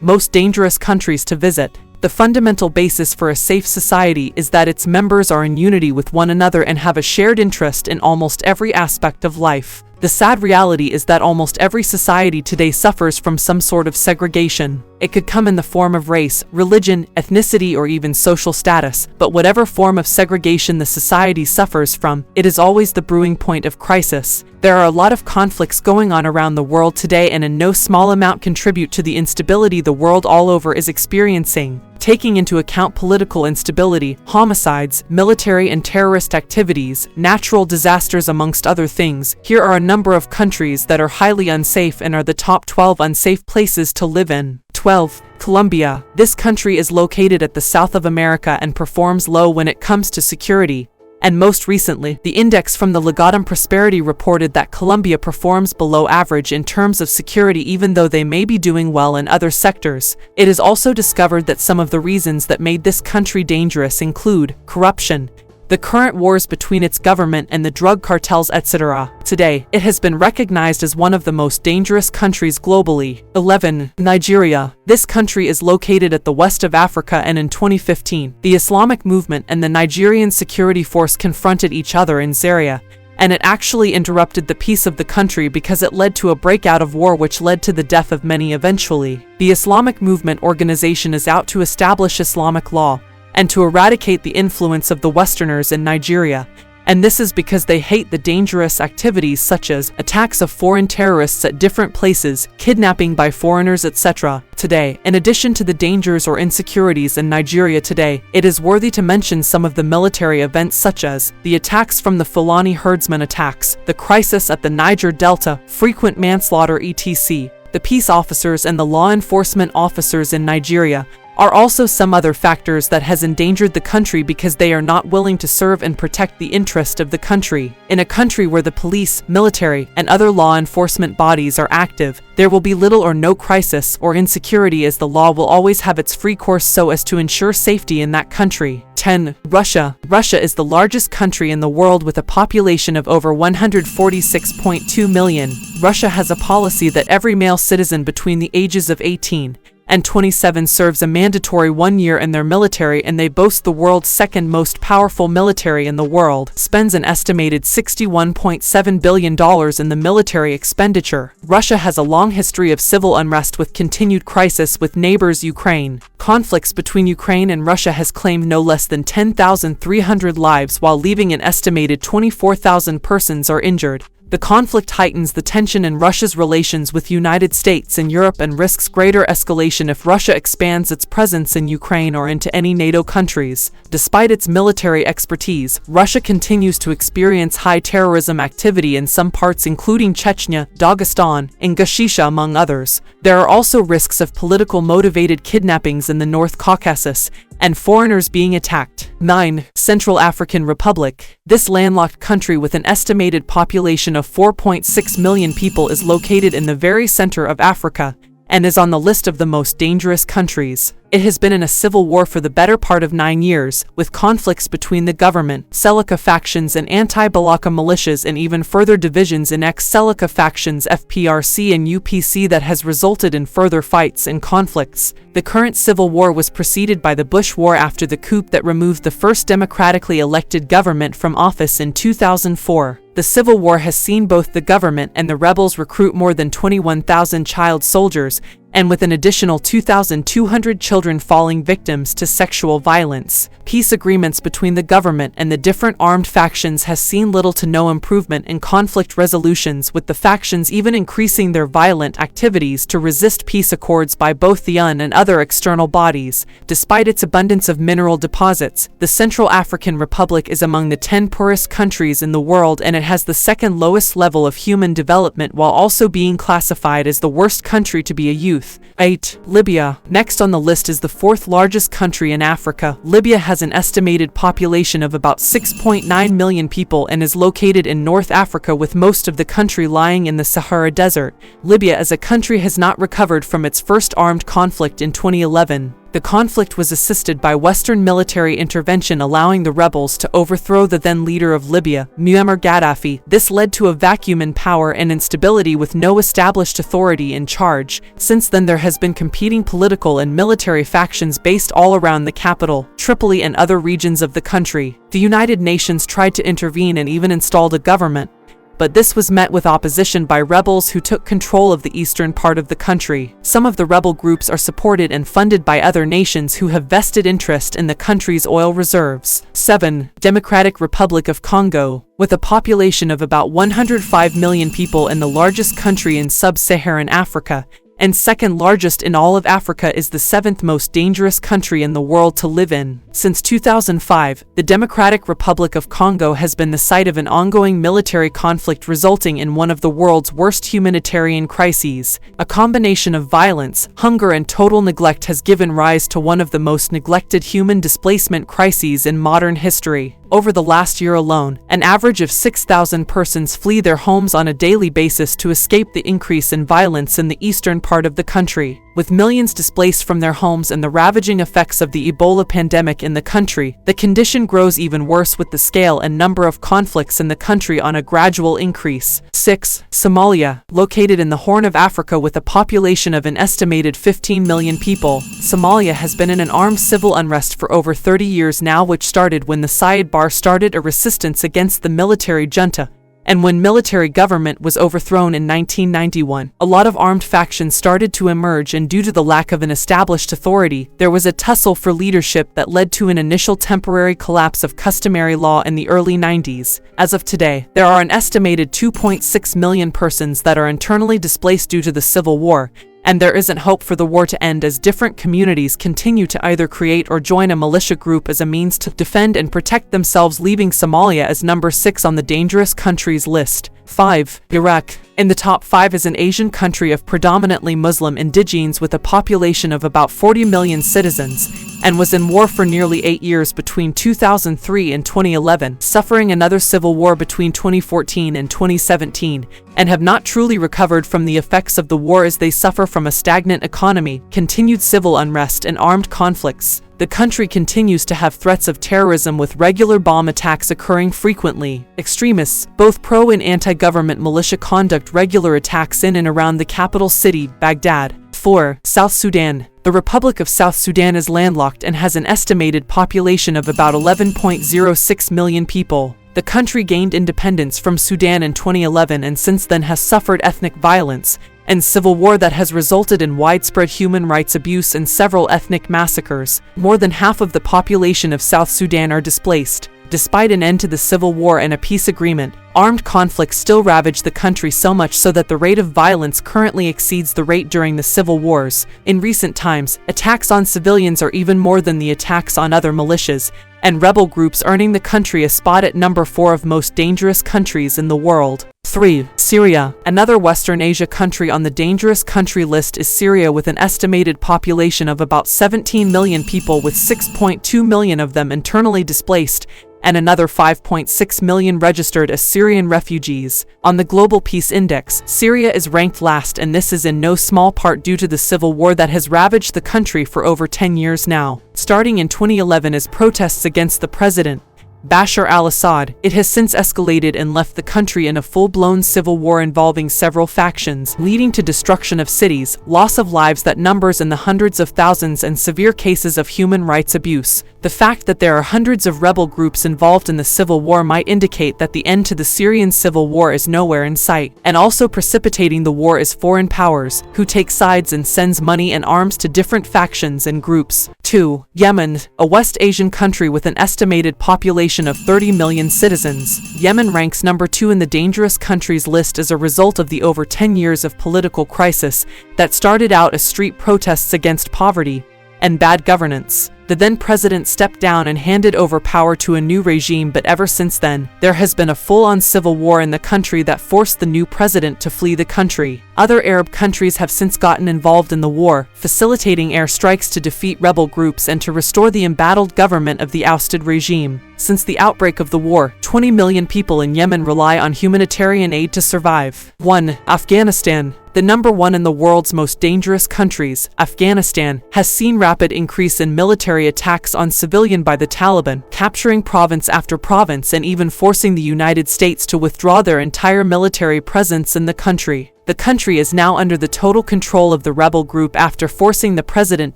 most dangerous countries to visit. The fundamental basis for a safe society is that its members are in unity with one another and have a shared interest in almost every aspect of life. The sad reality is that almost every society today suffers from some sort of segregation. It could come in the form of race, religion, ethnicity, or even social status, but whatever form of segregation the society suffers from, it is always the brewing point of crisis. There are a lot of conflicts going on around the world today, and in no small amount contribute to the instability the world all over is experiencing. Taking into account political instability, homicides, military and terrorist activities, natural disasters amongst other things, here are a number of countries that are highly unsafe and are the top 12 unsafe places to live in. 12. Colombia. This country is located at the south of America and performs low when it comes to security. And most recently, the index from the Legatum Prosperity reported that Colombia performs below average in terms of security even though they may be doing well in other sectors. It is also discovered that some of the reasons that made this country dangerous include corruption, the current wars between its government and the drug cartels, etc. Today, it has been recognized as one of the most dangerous countries globally. 11. Nigeria. This country is located at the west of Africa, and in 2015, the Islamic movement and the Nigerian security force confronted each other in Zaria, and it actually interrupted the peace of the country because it led to a breakout of war which led to the death of many eventually. The Islamic movement organization is out to establish Islamic law and to eradicate the influence of the Westerners in Nigeria, and this is because they hate the dangerous activities such as attacks of foreign terrorists at different places, kidnapping by foreigners, etc. Today, in addition to the dangers or insecurities in Nigeria today, it is worthy to mention some of the military events such as the attacks from the Fulani herdsmen attacks, the crisis at the Niger Delta, frequent manslaughter, etc. The peace officers and the law enforcement officers in Nigeria are also some other factors that has endangered the country because they are not willing to serve and protect the interest of the country. In a country where the police, military, and other law enforcement bodies are active, there will be little or no crisis or insecurity as the law will always have its free course so as to ensure safety in that country. 10. Russia. Russia is the largest country in the world with a population of over 146.2 million. Russia has a policy that every male citizen between the ages of 18 and 27 serves a mandatory 1 year in their military, and they boast the world's second most powerful military in the world, spends an estimated $61.7 billion in the military expenditure. Russia has a long history of civil unrest with continued crisis with neighbors Ukraine. Conflicts between Ukraine and Russia has claimed no less than 10,300 lives while leaving an estimated 24,000 persons are injured. The conflict heightens the tension in Russia's relations with United States and Europe and risks greater escalation if Russia expands its presence in Ukraine or into any NATO countries. Despite its military expertise, Russia continues to experience high terrorism activity in some parts including Chechnya, Dagestan, and Ingushetia among others. There are also risks of political motivated kidnappings in the North Caucasus and foreigners being attacked. 9. Central African Republic. This landlocked country with an estimated population of 4.6 million people is located in the very center of Africa and is on the list of the most dangerous countries. It has been in a civil war for the better part of 9 years, with conflicts between the government, Seleka factions and anti-Balaka militias, and even further divisions in ex-Seleka factions FPRC and UPC that has resulted in further fights and conflicts. The current civil war was preceded by the Bush War after the coup that removed the first democratically elected government from office in 2004. The civil war has seen both the government and the rebels recruit more than 21,000 child soldiers, and with an additional 2,200 children falling victims to sexual violence. Peace agreements between the government and the different armed factions has seen little to no improvement in conflict resolutions, with the factions even increasing their violent activities to resist peace accords by both the UN and other external bodies. Despite its abundance of mineral deposits, the Central African Republic is among the 10 poorest countries in the world, and it has the second lowest level of human development while also being classified as the worst country to be a youth. 8. Libya. Next on the list is the fourth largest country in Africa. Libya has an estimated population of about 6.9 million people and is located in North Africa, with most of the country lying in the Sahara Desert. Libya as a country has not recovered from its first armed conflict in 2011. The conflict was assisted by Western military intervention, allowing the rebels to overthrow the then leader of Libya, Muammar Gaddafi. This led to a vacuum in power and instability with no established authority in charge. Since then, there has been competing political and military factions based all around the capital, Tripoli, and other regions of the country. The United Nations tried to intervene and even installed a government, but this was met with opposition by rebels who took control of the eastern part of the country. Some of the rebel groups are supported and funded by other nations who have vested interest in the country's oil reserves. 7. Democratic Republic of Congo. With a population of about 105 million people and the largest country in sub-Saharan Africa, and second largest in all of Africa, is the 7th most dangerous country in the world to live in. Since 2005, the Democratic Republic of Congo has been the site of an ongoing military conflict resulting in one of the world's worst humanitarian crises. A combination of violence, hunger, and total neglect has given rise to one of the most neglected human displacement crises in modern history. Over the last year alone, an average of 6,000 persons flee their homes on a daily basis to escape the increase in violence in the eastern part of the country. With millions displaced from their homes and the ravaging effects of the Ebola pandemic in the country, the condition grows even worse with the scale and number of conflicts in the country on a gradual increase. 6. Somalia. Located in the Horn of Africa with a population of an estimated 15 million people, Somalia has been in an armed civil unrest for over 30 years now, which started when the Siad Barre started a resistance against the military junta, and when military government was overthrown in 1991, a lot of armed factions started to emerge, and due to the lack of an established authority, there was a tussle for leadership that led to an initial temporary collapse of customary law in the early 90s. As of today, there are an estimated 2.6 million persons that are internally displaced due to the civil war, and there isn't hope for the war to end as different communities continue to either create or join a militia group as a means to defend and protect themselves, leaving Somalia as number 6 on the dangerous countries list. 5. Iraq. In the top 5 is an Asian country of predominantly Muslim indigenes with a population of about 40 million citizens, and was in war for nearly 8 years between 2003 and 2011, suffering another civil war between 2014 and 2017, and have not truly recovered from the effects of the war as they suffer from a stagnant economy, continued civil unrest, and armed conflicts. The country continues to have threats of terrorism with regular bomb attacks occurring frequently. Extremists, both pro and anti-government militia, conduct regular attacks in and around the capital city, Baghdad. 4. South Sudan. The Republic of South Sudan is landlocked and has an estimated population of about 11.06 million people. The country gained independence from Sudan in 2011 and since then has suffered ethnic violence and civil war that has resulted in widespread human rights abuse and several ethnic massacres. More than half of the population of South Sudan are displaced. Despite an end to the civil war and a peace agreement, armed conflicts still ravage the country, so much so that the rate of violence currently exceeds the rate during the civil wars. In recent times, attacks on civilians are even more than the attacks on other militias and rebel groups, earning the country a spot at number 4 of most dangerous countries in the world. 3. Syria. Another Western Asia country on the dangerous country list is Syria, with an estimated population of about 17 million people, with 6.2 million of them internally displaced, and another 5.6 million registered as Syrian refugees. On the Global Peace Index, Syria is ranked last, and this is in no small part due to the civil war that has ravaged the country for over 10 years now. Starting in 2011 as protests against the president, Bashar al-Assad, it has since escalated and left the country in a full-blown civil war involving several factions, leading to destruction of cities, loss of lives that numbers in the hundreds of thousands, and severe cases of human rights abuse. The fact that there are hundreds of rebel groups involved in the civil war might indicate that the end to the Syrian civil war is nowhere in sight, and also precipitating the war is foreign powers, who take sides and sends money and arms to different factions and groups. 2. Yemen, a West Asian country with an estimated population of 30 million citizens. Yemen ranks number 2 in the dangerous countries list as a result of the over 10 years of political crisis that started out as street protests against poverty and bad governance. The then president stepped down and handed over power to a new regime, but ever since then, there has been a full-on civil war in the country that forced the new president to flee the country. Other Arab countries have since gotten involved in the war, facilitating air strikes to defeat rebel groups and to restore the embattled government of the ousted regime. Since the outbreak of the war, 20 million people in Yemen rely on humanitarian aid to survive. 1. Afghanistan. The number one in the world's most dangerous countries, Afghanistan, has seen rapid increase in military attacks on civilians by the Taliban, capturing province after province and even forcing the United States to withdraw their entire military presence in the country. The country is now under the total control of the rebel group after forcing the president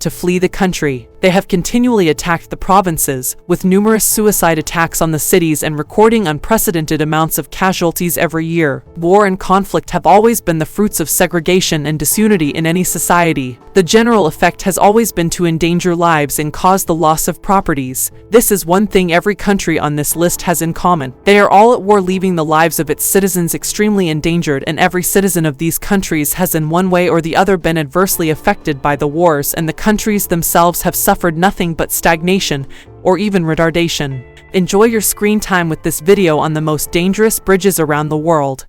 to flee the country. They have continually attacked the provinces, with numerous suicide attacks on the cities and recording unprecedented amounts of casualties every year. War and conflict have always been the fruits of segregation and disunity in any society. The general effect has always been to endanger lives and cause the loss of properties. This is one thing every country on this list has in common. They are all at war, leaving the lives of its citizens extremely endangered, and every citizen of these countries has in one way or the other been adversely affected by the wars, and the countries themselves have suffered nothing but stagnation or even retardation. Enjoy your screen time with this video on the most dangerous bridges around the world.